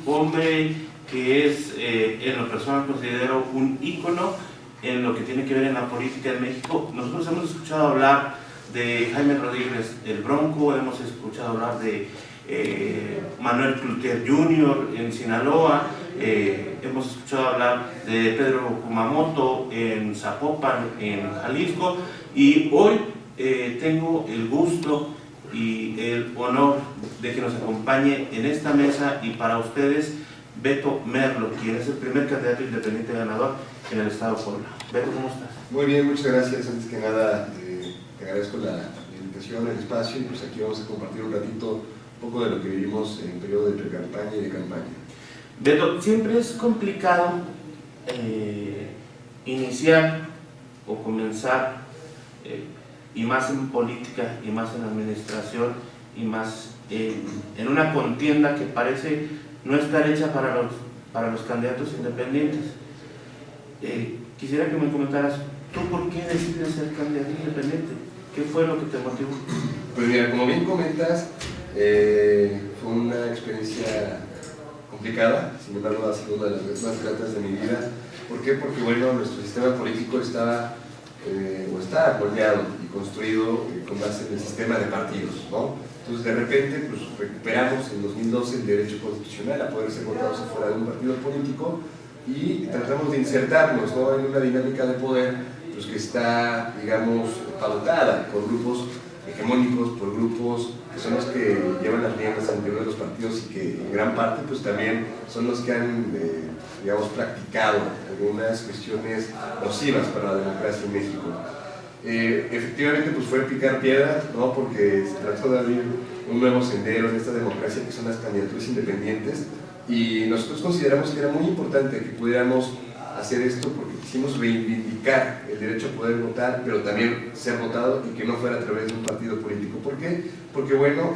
hombre que es, en lo personal considero un ícono en lo que tiene que ver en la política en México. Nosotros hemos escuchado hablar de Jaime Rodríguez el Bronco, hemos escuchado hablar de Manuel Cloutier Jr. en Sinaloa, hemos escuchado hablar de Pedro Kumamoto en Zapopan, en Jalisco, y hoy tengo el gusto y el honor de que nos acompañe en esta mesa y para ustedes Beto Merlo, quien es el primer candidato independiente ganador en el estado de Puebla. Beto, ¿cómo estás? Muy bien, muchas gracias. Antes que nada, te agradezco la invitación, el espacio, y pues aquí vamos a compartir un ratito un poco de lo que vivimos en el periodo de pre-campaña y de campaña. Beto, siempre es complicado iniciar o comenzar, y más en política, y más en administración, y más en una contienda que parece no estar hecha para los candidatos independientes. Quisiera que me comentaras, ¿tú por qué decides ser candidato independiente? ¿Qué fue lo que te motivó? Pues mira, como bien comentas, fue una experiencia complicada, sin embargo ha sido una de las veces más gratas de mi vida. ¿Por qué? Porque bueno, nuestro sistema político está moldeado y construido con base en el sistema de partidos, ¿no? Entonces de repente pues, recuperamos en 2012 el derecho constitucional a poder ser votados afuera de un partido político y tratamos de insertarnos, ¿no?, en una dinámica de poder pues, que está, digamos, pautada por grupos hegemónicos, por grupos que son los que llevan las riendas al interior de los partidos y que en gran parte pues, también son los que han, digamos, practicado algunas cuestiones nocivas para la democracia en México. Efectivamente pues fue picar piedra, ¿no?, porque se trató de abrir un nuevo sendero en esta democracia que son las candidaturas independientes, y nosotros consideramos que era muy importante que pudiéramos hacer esto porque quisimos reivindicar el derecho a poder votar, pero también ser votado y que no fuera a través de un partido político. ¿Por qué? Porque bueno,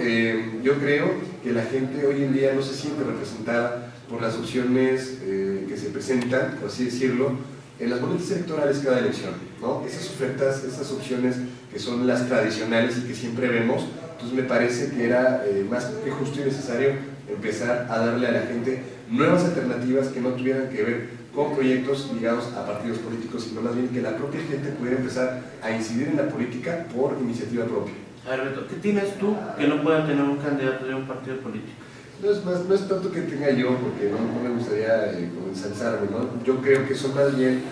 yo creo que la gente hoy en día no se siente representada por las opciones que se presentan, por así decirlo, en las boletas electorales cada elección, ¿no? Esas ofertas, esas opciones que son las tradicionales y que siempre vemos. Entonces me parece que era más que justo y necesario empezar a darle a la gente nuevas alternativas que no tuvieran que ver con proyectos ligados a partidos políticos, sino más bien que la propia gente pudiera empezar a incidir en la política por iniciativa propia. A ver, Beto, ¿qué tienes tú que no pueda tener un candidato de un partido político? No es tanto que tenga yo, porque no me gustaría ensalzarme, ¿no? Yo creo que son más bien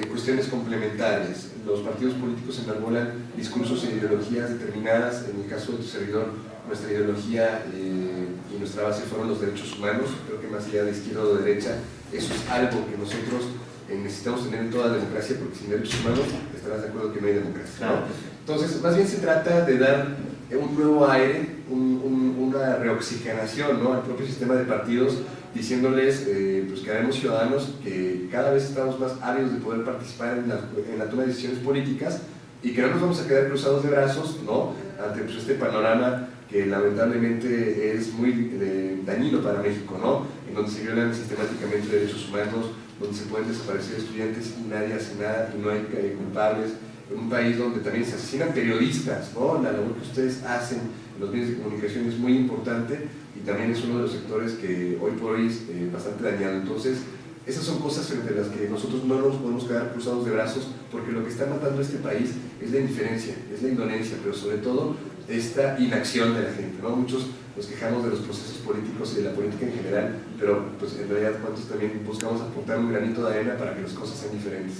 cuestiones complementarias. Los partidos políticos enarbolan discursos e ideologías determinadas. En el caso de tu servidor, nuestra ideología y nuestra base fueron los derechos humanos. Creo que más allá de izquierda o de derecha, eso es algo que nosotros necesitamos tener en toda democracia, porque sin derechos humanos estarás de acuerdo que no hay democracia, ¿no? Entonces, más bien se trata de dar un nuevo aire, una reoxigenación, ¿no?, al propio sistema de partidos, diciéndoles pues que haremos ciudadanos que cada vez estamos más ávidos de poder participar en la toma de decisiones políticas y que no nos vamos a quedar cruzados de brazos, ¿no?, ante pues, este panorama que lamentablemente es muy dañino para México, ¿no?, en donde se violan sistemáticamente derechos humanos, donde se pueden desaparecer estudiantes y nadie hace nada y no hay culpables, en un país donde también se asesinan periodistas, ¿no? La labor que ustedes hacen en los medios de comunicación es muy importante y también es uno de los sectores que hoy por hoy es bastante dañado. Entonces, esas son cosas frente a las que nosotros no nos podemos quedar cruzados de brazos, porque lo que está matando a este país es la indiferencia, es la indolencia, pero sobre todo esta inacción de la gente, ¿no? Muchos nos quejamos de los procesos políticos y de la política en general, pero pues en realidad cuántos también buscamos aportar un granito de arena para que las cosas sean diferentes.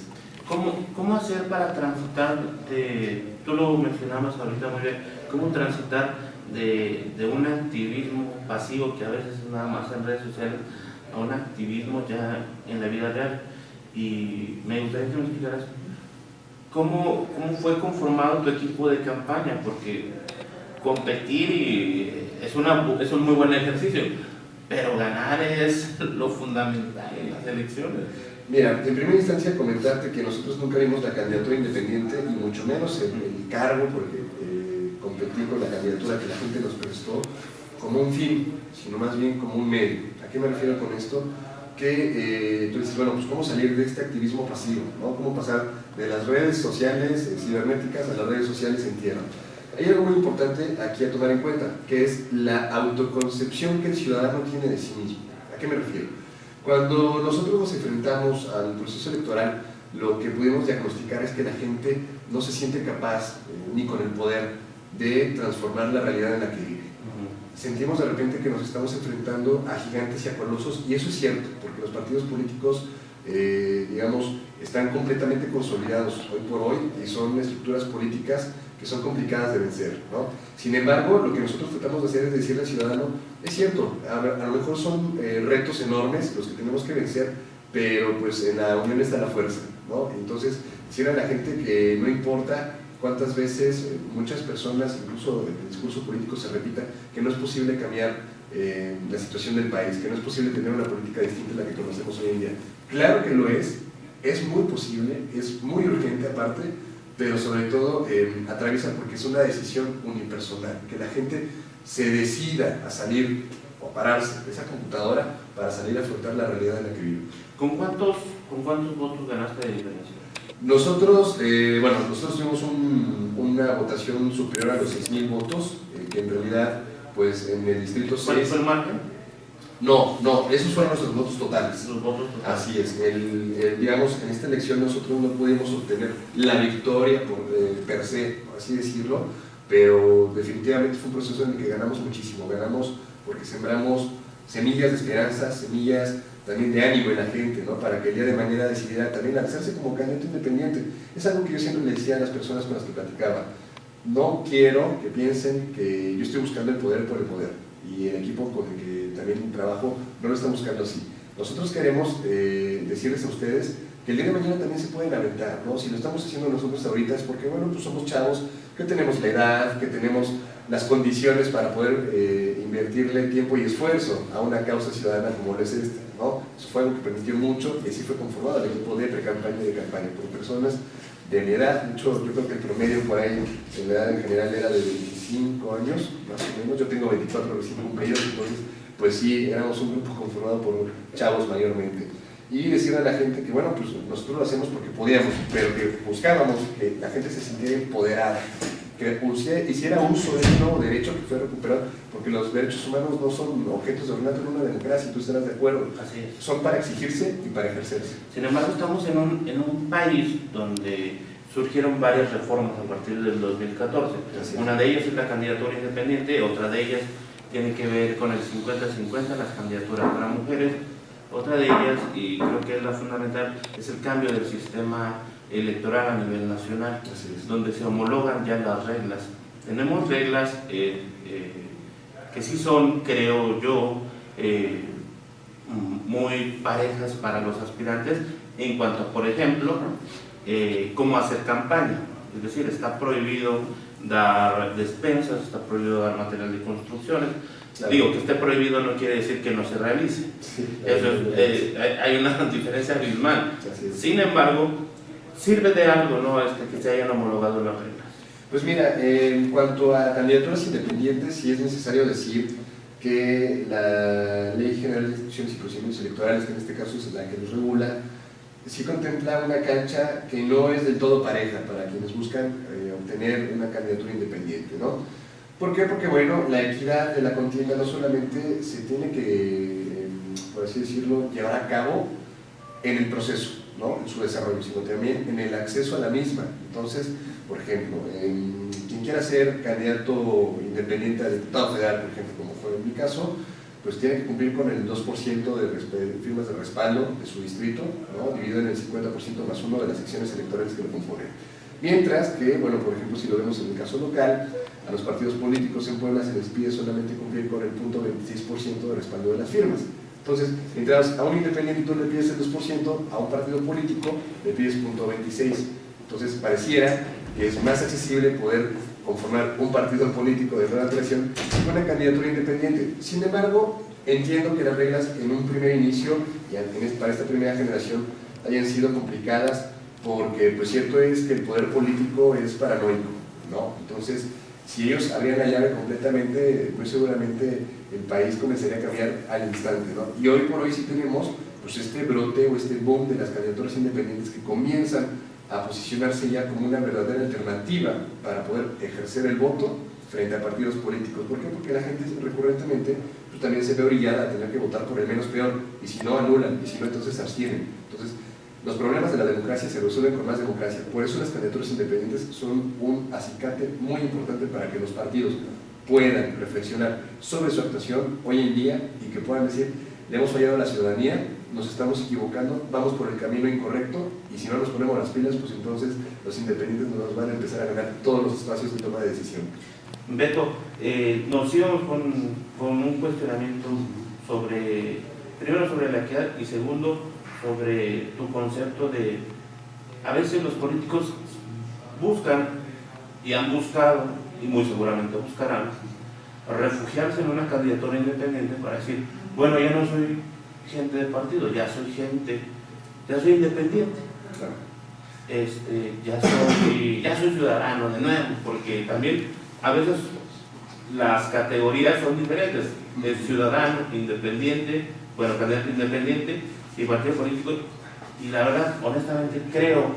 ¿Cómo hacer para transitar tú lo mencionabas ahorita muy bien, cómo transitar de un activismo pasivo que a veces es nada más en redes sociales a un activismo ya en la vida real? Y me gustaría que me explicaras cómo fue conformado tu equipo de campaña, porque competir es un muy buen ejercicio, pero ganar es lo fundamental en las elecciones. Mira, en primera instancia comentarte que nosotros nunca vimos la candidatura independiente y mucho menos el cargo, porque competí con la candidatura que la gente nos prestó, como un fin, sino más bien como un medio. ¿A qué me refiero con esto? Que tú dices, bueno, pues cómo salir de este activismo pasivo, ¿no? Cómo pasar de las redes sociales cibernéticas a las redes sociales en tierra. Hay algo muy importante aquí a tomar en cuenta, que es la autoconcepción que el ciudadano tiene de sí mismo. ¿A qué me refiero? Cuando nosotros nos enfrentamos al proceso electoral, lo que pudimos diagnosticar es que la gente no se siente capaz, ni con el poder, de transformar la realidad en la que vive. Sentimos de repente que nos estamos enfrentando a gigantes y a colosos, y eso es cierto, porque los partidos políticos, digamos, están completamente consolidados hoy por hoy y son estructuras políticas que son complicadas de vencer, ¿no? Sin embargo, lo que nosotros tratamos de hacer es decirle al ciudadano, es cierto, a lo mejor son retos enormes los que tenemos que vencer, pero pues en la unión está la fuerza, ¿no? Entonces, decirle a la gente que no importa cuántas veces muchas personas, incluso en el discurso político se repita, que no es posible cambiar la situación del país, que no es posible tener una política distinta a la que conocemos hoy en día. Claro que lo es muy posible, es muy urgente aparte, pero sobre todo atraviesa porque es una decisión unipersonal, que la gente se decida a salir o pararse de esa computadora para salir a afrontar la realidad en la que vive. ¿Con cuántos votos ganaste de diferencia? Nosotros, nosotros tuvimos una votación superior a los 6,000 votos, que en realidad, pues en el distrito 6... ¿Cuál fue el margen? No, esos fueron nuestros votos totales. Los votos totales. Así es, digamos, en esta elección nosotros no pudimos obtener la victoria per se, por así decirlo, pero definitivamente fue un proceso en el que ganamos muchísimo, ganamos porque sembramos semillas de esperanza, semillas también de ánimo en la gente, ¿no? Para que el día de mañana decidiera también lanzarse como candidato independiente. Es algo que yo siempre le decía a las personas con las que platicaba, no quiero que piensen que yo estoy buscando el poder por el poder, y el equipo con el que también trabajo no lo está buscando así. Nosotros queremos decirles a ustedes que el día de mañana también se pueden aventar, ¿no? Si lo estamos haciendo nosotros ahorita es porque, bueno, pues somos chavos, que tenemos la edad, que tenemos las condiciones para poder invertirle tiempo y esfuerzo a una causa ciudadana como lo es esta, ¿no? Eso fue algo que permitió mucho y así fue conformado el equipo de pre-campaña y de campaña por personas de mi edad. De hecho, yo creo que el promedio por ahí en la edad en general era de 25 años, más o menos. Yo tengo 24 recién cumplidos, entonces pues sí, éramos un grupo conformado por chavos mayormente. Y decirle a la gente que, bueno, pues nosotros lo hacemos porque podíamos, pero que buscábamos que la gente se sintiera empoderada, que hiciera uso de ese nuevo derecho que fue recuperado, porque los derechos humanos no son objetos de ornato en una democracia, tú estarás de acuerdo. Así es. Son para exigirse y para ejercerse. Sin embargo, estamos en un país donde surgieron varias reformas a partir del 2014. Una de ellas es la candidatura independiente, otra de ellas tiene que ver con el 50-50, las candidaturas para mujeres. Otra de ellas, y creo que es la fundamental, es el cambio del sistema electoral a nivel nacional, donde se homologan ya las reglas. Tenemos reglas que sí son, creo yo, muy parejas para los aspirantes en cuanto a, por ejemplo, cómo hacer campaña. Es decir, está prohibido dar despensas, está prohibido dar material de construcciones. Claro. Digo, que esté prohibido no quiere decir que no se realice. Sí, eso hay una diferencia abismal. Sin embargo, sirve de algo, ¿no?, que se hayan homologado las reglas. Pues mira, en cuanto a candidaturas independientes, sí es necesario decir que la Ley General de Instituciones y Procedimientos Electorales, que en este caso es la que los regula, sí contempla una cancha que no es del todo pareja para quienes buscan obtener una candidatura independiente, ¿no? ¿Por qué? Porque, bueno, la equidad de la contienda no solamente se tiene que, por así decirlo, llevar a cabo en el proceso, ¿no?, en su desarrollo, sino también en el acceso a la misma. Entonces, por ejemplo, quien quiera ser candidato independiente a diputado federal, por ejemplo, como fue en mi caso, pues tiene que cumplir con el 2% de firmas de respaldo de su distrito, ¿no?, dividido en el 50% más uno de las secciones electorales que lo componen. Mientras que, bueno, por ejemplo, si lo vemos en el caso local, a los partidos políticos en Puebla se les pide solamente cumplir con el 0.26% de respaldo de las firmas. Entonces, mientras a un independiente tú le pides el 2%, a un partido político le pides 0.26%. Entonces, pareciera que es más accesible poder conformar un partido político de nueva creación con una candidatura independiente. Sin embargo, entiendo que las reglas en un primer inicio y para esta primera generación hayan sido complicadas, porque pues cierto es que el poder político es paranoico, ¿no? Entonces, si ellos abrían la llave completamente, muy seguramente el país comenzaría a cambiar al instante, ¿no? Y hoy por hoy sí tenemos pues este brote o este boom de las candidaturas independientes que comienzan a posicionarse ya como una verdadera alternativa para poder ejercer el voto frente a partidos políticos. ¿Por qué? Porque la gente recurrentemente pues también se ve orillada a tener que votar por el menos peor, y si no anulan, y si no entonces se abstienen. Entonces, los problemas de la democracia se resuelven con más democracia. Por eso las candidaturas independientes son un acicate muy importante para que los partidos puedan reflexionar sobre su actuación hoy en día y que puedan decir, le hemos fallado a la ciudadanía, nos estamos equivocando, vamos por el camino incorrecto, y si no nos ponemos las pilas, pues entonces los independientes nos van a empezar a ganar todos los espacios de toma de decisión. Beto, nos íbamos con un cuestionamiento sobre, primero sobre la equidad y segundo sobre tu concepto de, a veces los políticos buscan y han buscado, y muy seguramente buscarán, refugiarse en una candidatura independiente para decir, bueno, ya no soy gente de partido, ya soy independiente. Claro. Ya soy ciudadano de nuevo, porque también a veces las categorías son diferentes, es ciudadano, independiente, bueno, candidato independiente y partido político, y la verdad, honestamente, creo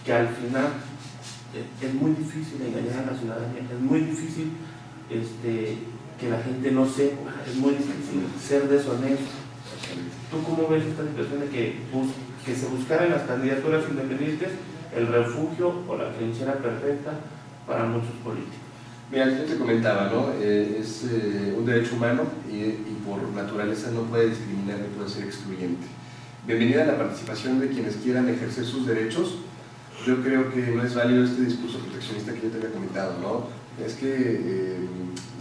que al final es muy difícil engañar a la ciudadanía, es muy difícil que la gente no sepa, es muy difícil ser deshonesto. ¿Tú cómo ves esta situación de que se buscara en las candidaturas independientes el refugio o la trinchera perfecta para muchos políticos? Mira, yo te comentaba, ¿no? Es un derecho humano y por naturaleza no puede discriminar ni puede ser excluyente. Bienvenida a la participación de quienes quieran ejercer sus derechos. Yo creo que no es válido este discurso proteccionista que yo te había comentado, ¿no? Es que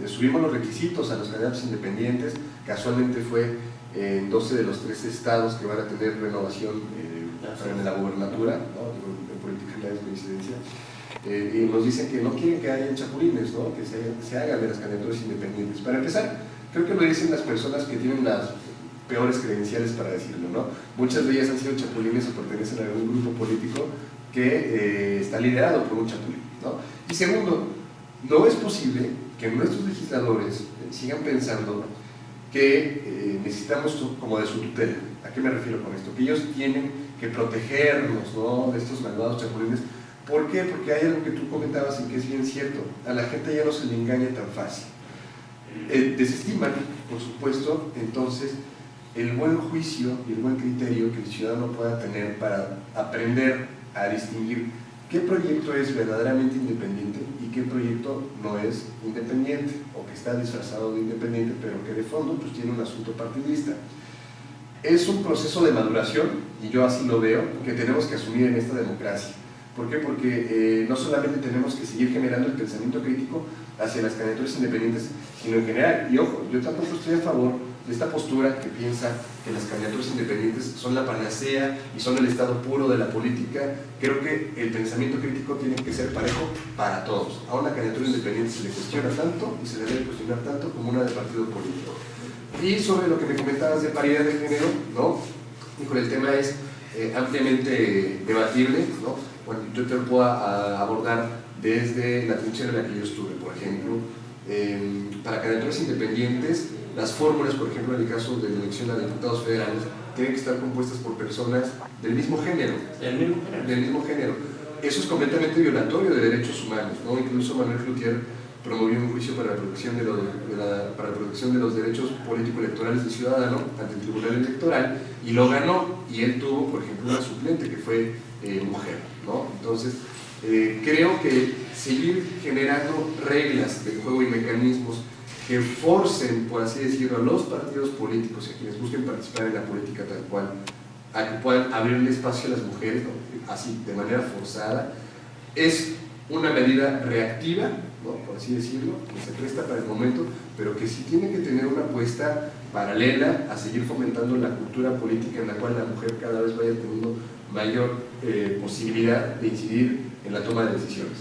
subimos los requisitos a los candidatos independientes, casualmente fue en 12 de los 13 estados que van a tener renovación en la gobernatura, ¿no? En política no es coincidencia. Y nos dicen que no quieren que haya chapulines, ¿no? Que se hagan de las candidaturas independientes. Para empezar, creo que lo dicen las personas que tienen las peores credenciales para decirlo, ¿no? Muchas de ellas han sido chapulines o pertenecen a algún grupo político que está liderado por un chapulín, ¿no? Y segundo, no es posible que nuestros legisladores sigan pensando que necesitamos como de su tutela. ¿A qué me refiero con esto? Que ellos tienen que protegernos, ¿no?, de estos malvados chapulines. ¿Por qué? Porque hay algo que tú comentabas y que es bien cierto. A la gente ya no se le engaña tan fácil. Desestiman, por supuesto, entonces, el buen juicio y el buen criterio que el ciudadano pueda tener para aprender a distinguir qué proyecto es verdaderamente independiente y qué proyecto no es independiente, o que está disfrazado de independiente, pero que de fondo pues tiene un asunto partidista. Es un proceso de maduración, y yo así lo veo, que tenemos que asumir en esta democracia. ¿Por qué? Porque no solamente tenemos que seguir generando el pensamiento crítico hacia las candidaturas independientes, sino en general. Y ojo, yo tampoco estoy a favor de esta postura que piensa que las candidaturas independientes son la panacea y son el estado puro de la política. Creo que el pensamiento crítico tiene que ser parejo para todos. A una candidatura independiente se le cuestiona tanto y se le debe cuestionar tanto como una de partido político. Y sobre lo que me comentabas de paridad de género, ¿no? Híjole, el tema es ampliamente debatible, ¿no? Bueno, yo te lo puedo abordar desde la trinchera en la que yo estuve, por ejemplo. Para candidaturas independientes, las fórmulas, por ejemplo, en el caso de la elección a diputados federales, tienen que estar compuestas por personas del mismo género. Del mismo género. Eso es completamente violatorio de derechos humanos, ¿no? Incluso Manuel Cloutier promovió un juicio para la protección de los derechos político-electorales del ciudadano ante el Tribunal Electoral, y lo ganó, y él tuvo, por ejemplo, una suplente que fue mujer, ¿no? Entonces, creo que seguir generando reglas del juego y mecanismos que forcen, por así decirlo, a los partidos políticos y a quienes busquen participar en la política tal cual, a que puedan abrirle espacio a las mujeres, ¿no?, así, de manera forzada, es una medida reactiva, ¿no?, por así decirlo, que se presta para el momento, pero que sí tiene que tener una apuesta paralela a seguir fomentando la cultura política en la cual la mujer cada vez vaya teniendo mayor posibilidad de incidir en la toma de decisiones.